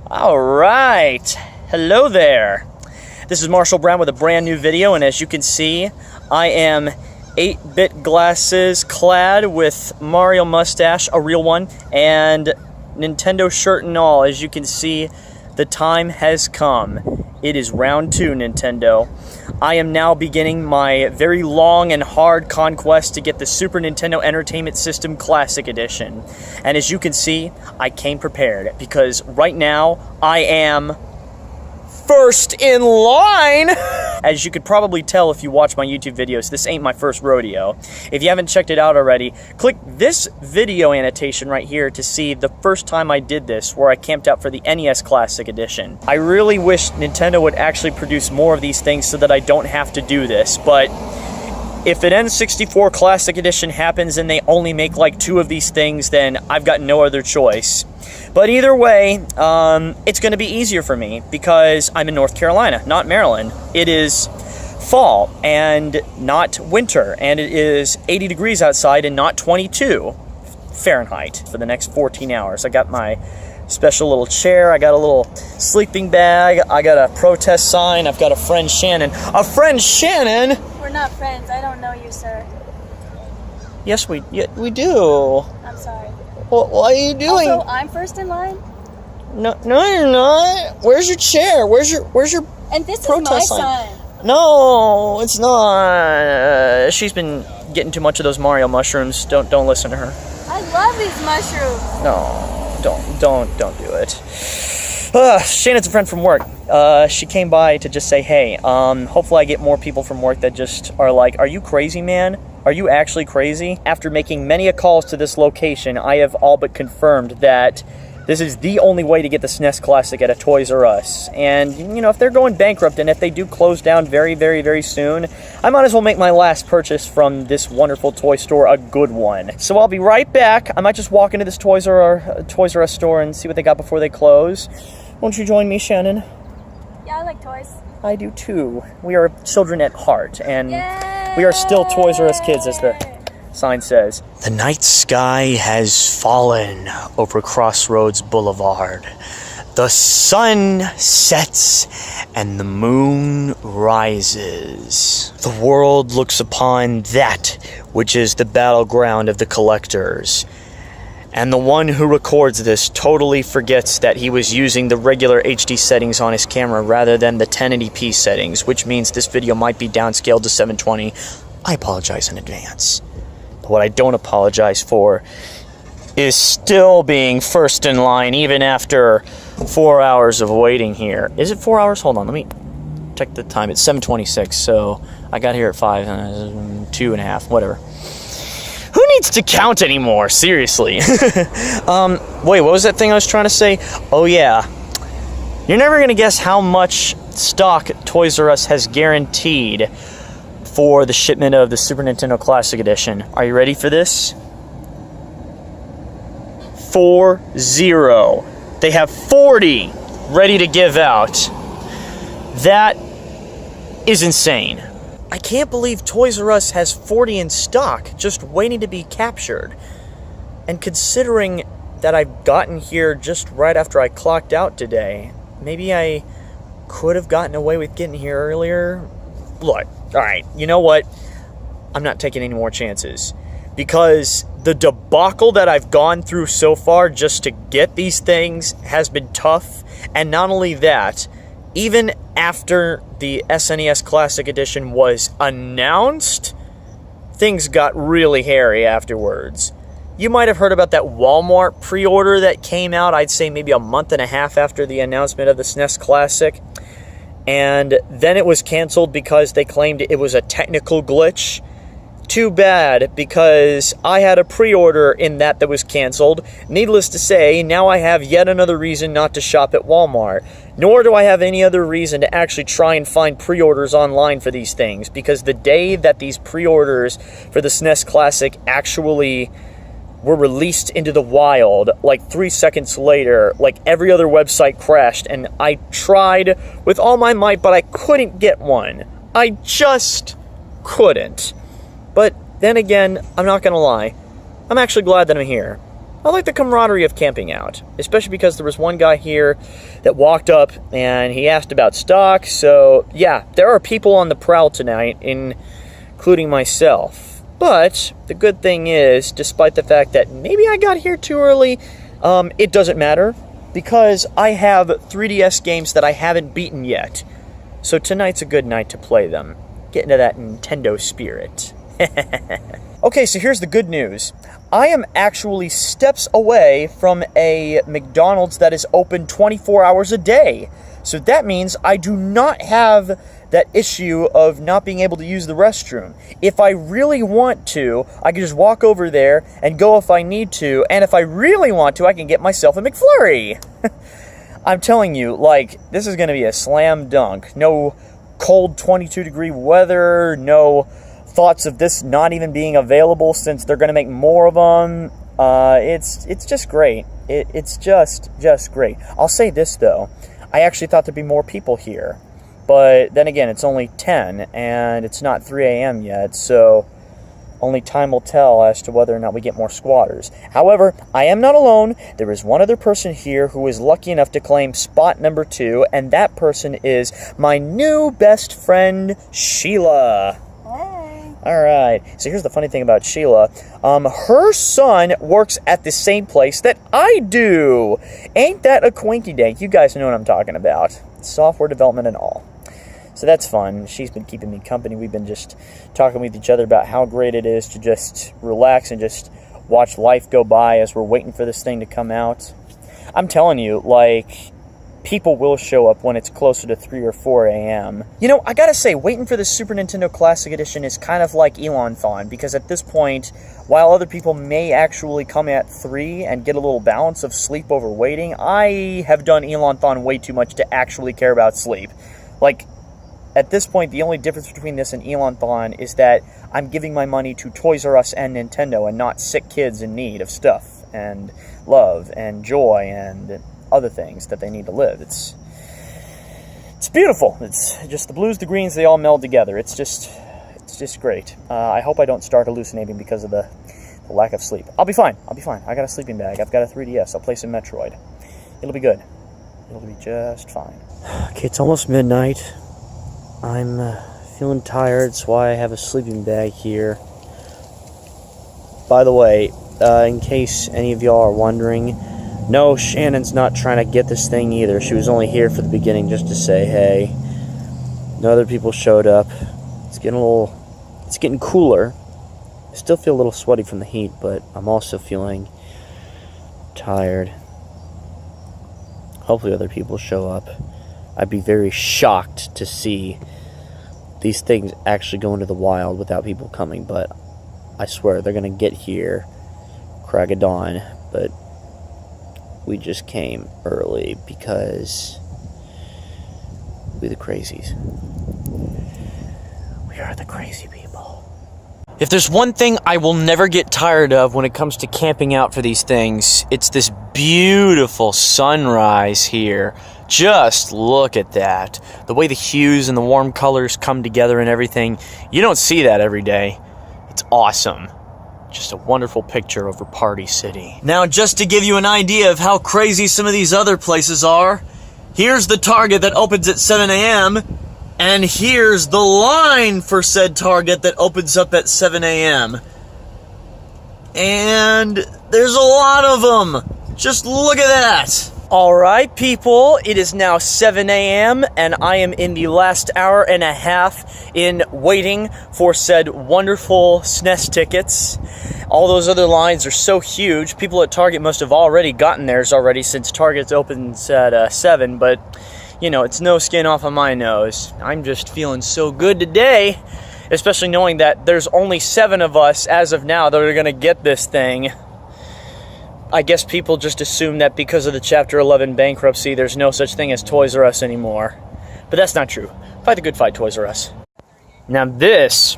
All right, hello there. This is Marshall Brown with a brand new video, and as you can see, I am 8-bit glasses clad with Mario mustache, a real one, and Nintendo shirt and all. As you can see, the time has come. It is round 2, Nintendo. I am now beginning my very long and hard conquest to get the Super Nintendo Entertainment System Classic Edition. And as you can see, I came prepared, because right now, I am first in line! As you could probably tell if you watch my YouTube videos, this ain't my first rodeo. If you haven't checked it out already, click this video annotation right here to see the first time I did this, where I camped out for the NES Classic Edition. I really wish Nintendo would actually produce more of these things so that I don't have to do this, but if an N64 Classic Edition happens and they only make like 2 of these things, then I've got no other choice. But either way, it's going to be easier for me because I'm in North Carolina, not Maryland. It is fall and not winter, and it is 80 degrees outside and not 22 Fahrenheit for the next 14 hours. I got my special little chair, I got a little sleeping bag, I got a protest sign, I've got a friend Shannon. A friend Shannon? We're not friends. I don't know you, sir. Yes, we do. I'm sorry. What are you doing? Also, I'm first in line. No, you're not. Where's your chair? Where's your And this is protest my sign? son. No, it's not. She's been getting too much of those Mario mushrooms. Don't listen to her. I love these mushrooms. No, don't do it. Shannon's a friend from work. She came by to just say, hey, hopefully I get more people from work that just are like, are you crazy, man? Are you actually crazy? After making many calls to this location, I have all but confirmed that this is the only way to get the SNES Classic at a Toys R Us. And, you know, if they're going bankrupt and if they do close down very, very, very soon, I might as well make my last purchase from this wonderful toy store a good one. So I'll be right back. I might just walk into this Toys R Us store and see what they got before they close. Won't you join me, Shannon? Yeah, I like toys. I do too. We are children at heart, and Yay! we are still Toys R Us kids, as the sign says. The night sky has fallen over Crossroads Boulevard. The sun sets and the moon rises. The world looks upon that which is the battleground of the collectors. And the one who records this totally forgets that he was using the regular HD settings on his camera rather than the 1080p settings, which means this video might be downscaled to 720. I apologize in advance. But what I don't apologize for is still being first in line even after 4 hours of waiting here. Is it 4 hours? Hold on, let me check the time. It's 7:26, so I got here at 5, 2.5, whatever. Who needs to count anymore? Seriously. Wait, what was that thing I was trying to say? Oh yeah. You're never going to guess how much stock Toys R Us has guaranteed for the shipment of the Super Nintendo Classic Edition. Are you ready for this? 40. They have 40 ready to give out. That is insane. I can't believe Toys R Us has 40 in stock, just waiting to be captured. And considering that I've gotten here just right after I clocked out today, maybe I could have gotten away with getting here earlier. Look, alright, you know what? I'm not taking any more chances. Because the debacle that I've gone through so far just to get these things has been tough. And not only that, even after the SNES Classic Edition was announced, things got really hairy afterwards. You might have heard about that Walmart pre-order that came out, I'd say maybe a month and a half after the announcement of the SNES Classic. And then it was canceled because they claimed it was a technical glitch. Too bad, because I had a pre-order in that was canceled. Needless to say, now I have yet another reason not to shop at Walmart. Nor do I have any other reason to actually try and find pre-orders online for these things, because the day that these pre-orders for the SNES Classic actually were released into the wild, like 3 seconds later, like every other website crashed, and I tried with all my might, but I couldn't get one. I just couldn't. But then again, I'm not gonna lie, I'm actually glad that I'm here. I like the camaraderie of camping out, especially because there was one guy here that walked up and he asked about stock. So yeah, there are people on the prowl tonight, including myself. But the good thing is, despite the fact that maybe I got here too early, it doesn't matter because I have 3DS games that I haven't beaten yet. So tonight's a good night to play them. Get into that Nintendo spirit. Okay, so here's the good news. I am actually steps away from a McDonald's that is open 24 hours a day. So that means I do not have that issue of not being able to use the restroom. If I really want to, I can just walk over there and go if I need to. And if I really want to, I can get myself a McFlurry. I'm telling you, like, this is going to be a slam dunk. No cold 22-degree weather, no thoughts of this not even being available since they're going to make more of them. It's just great. It's just great. I'll say this, though. I actually thought there'd be more people here. But then again, it's only 10, and it's not 3 a.m. yet, so only time will tell as to whether or not we get more squatters. However, I am not alone. There is one other person here who is lucky enough to claim spot number 2, and that person is my new best friend, Sheila. Alright, so here's the funny thing about Sheila. Her son works at the same place that I do. Ain't that a quinky-dink? You guys know what I'm talking about. Software development and all. So that's fun. She's been keeping me company. We've been just talking with each other about how great it is to just relax and just watch life go by as we're waiting for this thing to come out. I'm telling you, like, people will show up when it's closer to 3 or 4 a.m. You know, I gotta say, waiting for the Super Nintendo Classic Edition is kind of like Elon-thon, because at this point, while other people may actually come at 3 and get a little balance of sleep over waiting, I have done Elon-thon way too much to actually care about sleep. Like, at this point, the only difference between this and Elon-thon is that I'm giving my money to Toys R Us and Nintendo and not sick kids in need of stuff and love and joy and other things that they need to live. It's beautiful. It's just the blues, the greens, they all meld together. It's just great. I hope I don't start hallucinating because of the lack of sleep. I'll be fine. I got a sleeping bag. I've got a 3DS. I'll play some Metroid. It'll be good. It'll be just fine. Okay, it's almost midnight. I'm feeling tired, so I have a sleeping bag here. By the way, in case any of y'all are wondering, no, Shannon's not trying to get this thing either. She was only here for the beginning just to say hey. No other people showed up. It's getting cooler. I still feel a little sweaty from the heat, but I'm also feeling tired. Hopefully other people show up. I'd be very shocked to see these things actually go into the wild without people coming, but I swear they're going to get here crack of dawn, but we just came early because we're the crazies. We are the crazy people. If there's one thing I will never get tired of when it comes to camping out for these things, it's this beautiful sunrise here. Just look at that. The way the hues and the warm colors come together and everything. You don't see that every day. It's awesome. Just a wonderful picture over Party City. Now, just to give you an idea of how crazy some of these other places are, here's the Target that opens at 7 a.m., and here's the line for said Target that opens up at 7 a.m. And there's a lot of them. Just look at that. Alright, people, it is now 7 a.m., and I am in the last hour and a half in waiting for said wonderful SNES tickets. All those other lines are so huge. People at Target must have already gotten theirs already since Target opens at 7, but, you know, it's no skin off of my nose. I'm just feeling so good today, especially knowing that there's only 7 of us as of now that are going to get this thing. I guess people just assume that because of the Chapter 11 bankruptcy, there's no such thing as Toys R Us anymore. But that's not true. Fight the good fight, Toys R Us. Now this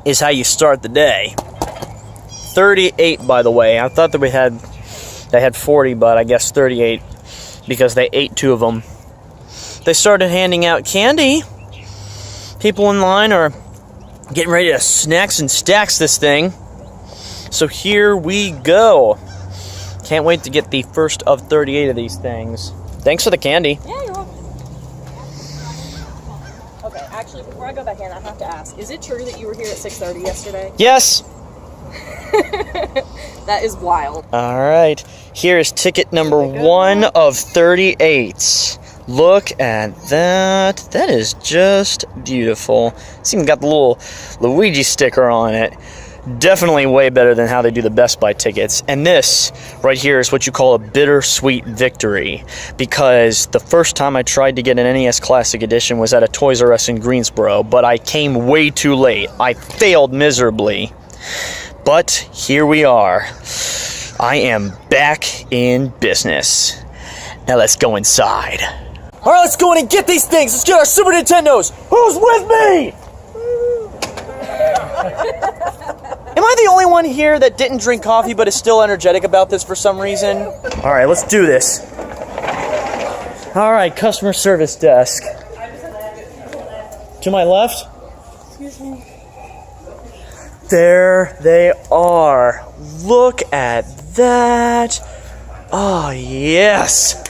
is how you start the day. 38, by the way. I thought that they had 40, but I guess 38 because they ate 2 of them. They started handing out candy. People in line are getting ready to snacks and stacks this thing. So here we go. Can't wait to get the first of 38 of these things. Thanks for the candy. Yeah, you're welcome. Okay, actually, before I go back in, I have to ask, is it true that you were here at 6:30 yesterday? Yes. That is wild. All right. Here is ticket number 1 of 38. Look at that. That is just beautiful. It's even got the little Luigi sticker on it. Definitely way better than how they do the Best Buy tickets. And this right here is what you call a bittersweet victory, because the first time I tried to get an NES Classic Edition was at a Toys R Us in Greensboro, but I came way too late. I failed miserably. But here we are. I am back in business. Now let's go inside. All right, let's go in and get these things. Let's get our Super Nintendos. Who's with me? Am I the only one here that didn't drink coffee but is still energetic about this for some reason? All right, let's do this. All right, customer service desk. To my left? Excuse me. There they are. Look at that. Oh, yes.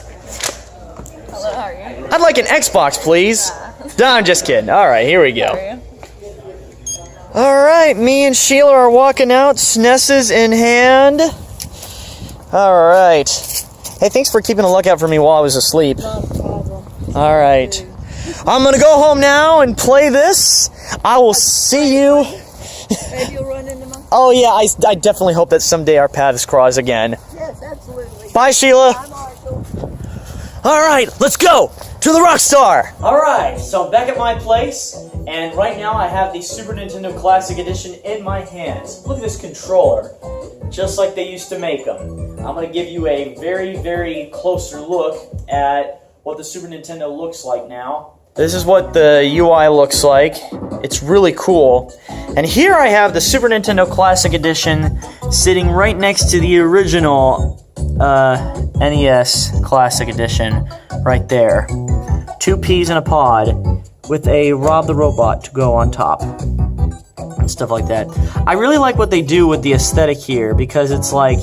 Hello, how are you? I'd like an Xbox, please. No, I'm just kidding. All right, here we go. All right, me and Sheila are walking out, SNESs in hand. All right. Hey, thanks for keeping a lookout for me while I was asleep. No problem. All right. I'm going to go home now and play this. I will see you. Maybe you'll run into my... Oh, yeah, I definitely hope that someday our paths cross again. Yes, absolutely. Bye, Sheila. I'm Marshall. All right, let's go to the Rockstar. All right, so I'm back at my place, and right now I have the Super Nintendo Classic Edition in my hands. Look at this controller, just like they used to make them. I'm going to give you a very, very closer look at what the Super Nintendo looks like now. This is what the UI looks like. It's really cool. And here I have the Super Nintendo Classic Edition sitting right next to the original NES Classic Edition right there. 2 peas in a pod with a Rob the Robot to go on top and stuff like that. I really like what they do with the aesthetic here, because it's like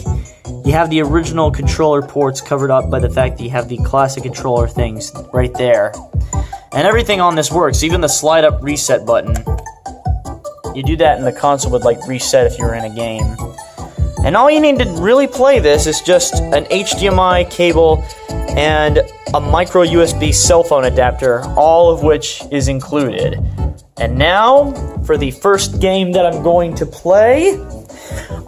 you have the original controller ports covered up by the fact that you have the classic controller things right there. And everything on this works, even the slide up reset button. You do that and the console would like reset if you were in a game. And all you need to really play this is just an HDMI cable and a micro USB cell phone adapter, all of which is included. And now, for the first game that I'm going to play,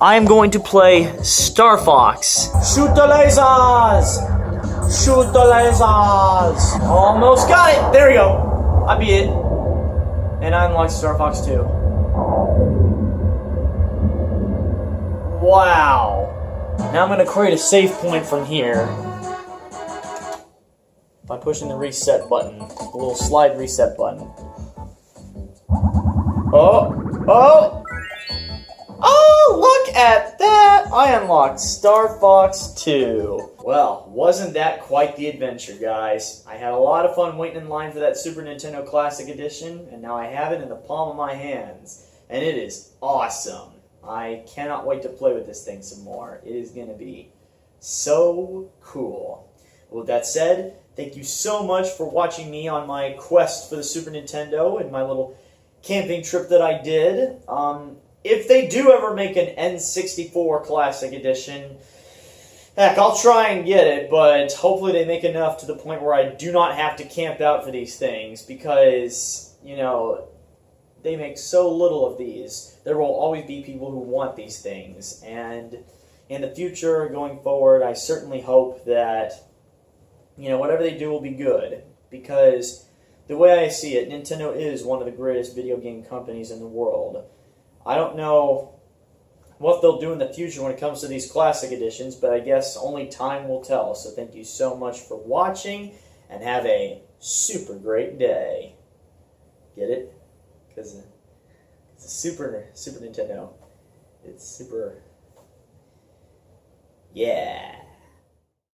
I am going to play Star Fox. Shoot the lasers! Shoot the lasers! Almost got it! There we go! I beat it. And I unlocked Star Fox 2. Wow. Now I'm going to create a save point from here by pushing the reset button, the little slide reset button. Oh, look at that! I unlocked Star Fox 2. Well, wasn't that quite the adventure, guys? I had a lot of fun waiting in line for that Super Nintendo Classic Edition, and now I have it in the palm of my hands. And it is awesome. I cannot wait to play with this thing some more. It is going to be so cool. With that said, thank you so much for watching me on my quest for the Super Nintendo and my little camping trip that I did. If they do ever make an N64 Classic Edition, heck, I'll try and get it, but hopefully they make enough to the point where I do not have to camp out for these things, because, you know, they make so little of these. There will always be people who want these things, and in the future, going forward, I certainly hope that, you know, whatever they do will be good, because the way I see it, Nintendo is one of the greatest video game companies in the world. I don't know what they'll do in the future when it comes to these classic editions, but I guess only time will tell. So thank you so much for watching, and have a super great day. Get it? Because it's a Super Nintendo. It's super... Yeah.